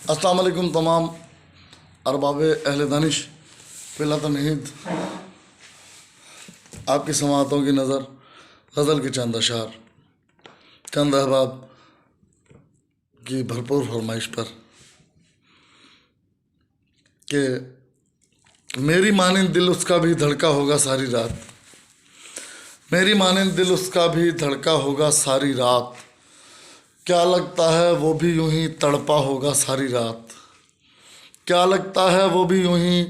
अस्सलाम वालेकुम तमाम अरबाब अहले दानिश। पहला तमहीद आपकी समातों की नज़र गज़ल के चंद अशार चंद अहबाब की भरपूर फरमाइश पर कि मेरी मानिंद दिल उसका भी धड़का होगा सारी रात, मेरी मानिंद दिल उसका भी धड़का होगा सारी रात, क्या लगता है वो भी यूं ही तड़पा होगा सारी रात, क्या लगता है वो भी यूं ही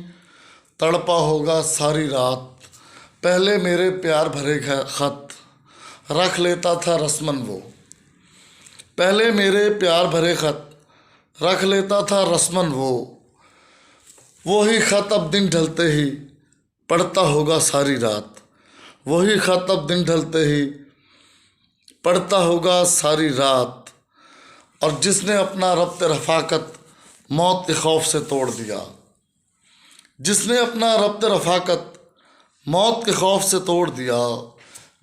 तड़पा होगा सारी रात। पहले मेरे प्यार भरे खत रख लेता था रस्मन वो, पहले मेरे प्यार भरे खत रख लेता था रस्मन वो ही खत अब दिन ढलते ही पढ़ता होगा सारी रात, वही खत अब दिन ढलते ही पढ़ता होगा सारी रात। और जिसने अपना रब्त रफ़ाकत मौत के खौफ से तोड़ दिया, जिसने अपना रब्त रफ़ाकत मौत के खौफ से तोड़ दिया,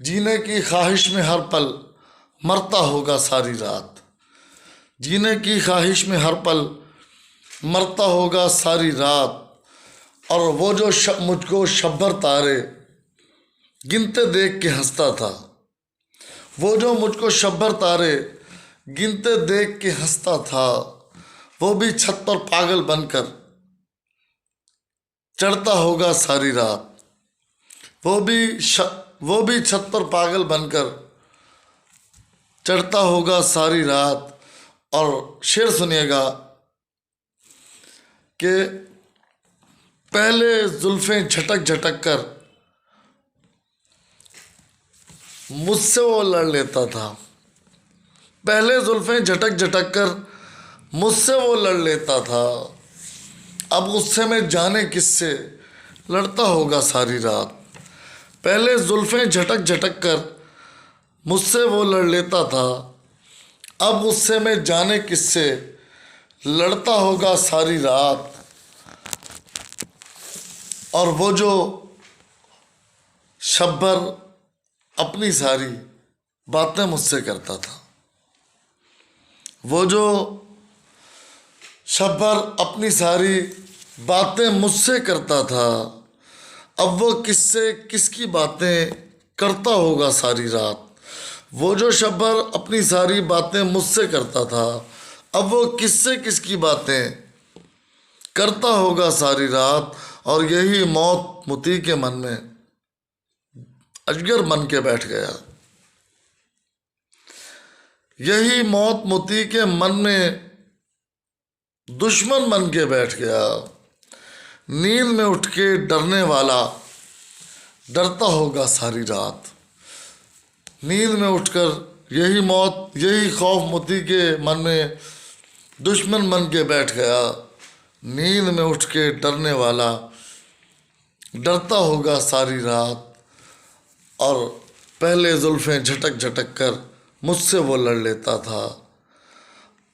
जीने की ख्वाहिश में हर पल मरता होगा सारी रात, जीने की ख्वाहिश में हर पल मरता होगा सारी रात। और वो जो मुझको शब्बर तारे गिनते देख के हंसता था, वो जो मुझको शब्बर तारे गिनते देख के हंसता था, वो भी छत पर पागल बनकर चढ़ता होगा सारी रात, वो भी छत पर पागल बनकर चढ़ता होगा सारी रात। और शेर सुनिएगा कि पहले जुल्फें झटक झटक कर मुझसे वो लड़ लेता था, पहले जुल्फें झटक झटक कर मुझसे वो लड़ लेता था, अब गुस्से में जाने किससे लड़ता होगा सारी रात। पहले जुल्फें झटक झटक कर मुझसे वो लड़ लेता था, अब गुस्से में जाने किससे लड़ता होगा सारी रात। और वो जो शब्बर अपनी सारी बातें मुझसे करता था, वो जो शब्बर अपनी सारी बातें मुझसे करता था, अब वो किससे किसकी बातें करता होगा सारी रात। वो जो शब्बर अपनी सारी बातें मुझसे करता था, अब वो किससे किसकी बातें करता होगा सारी रात। और यही मौत मुती के मन में अजगर बन के बैठ गया, यही मौत मुती के मन में दुश्मन बन के बैठ गया। नींद में उठ के डरने वाला डरता होगा सारी रात, नींद में उठकर यही खौफ मुती के मन में दुश्मन बन के बैठ गया। नींद में उठ के डरने वाला डरता होगा सारी रात। और पहले जुल्फें झटक झटक कर मुझसे वो लड़ लेता था,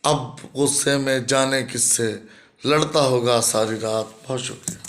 अब गुस्से में जाने किससे लड़ता होगा सारी रात। बहुत शुक्रिया।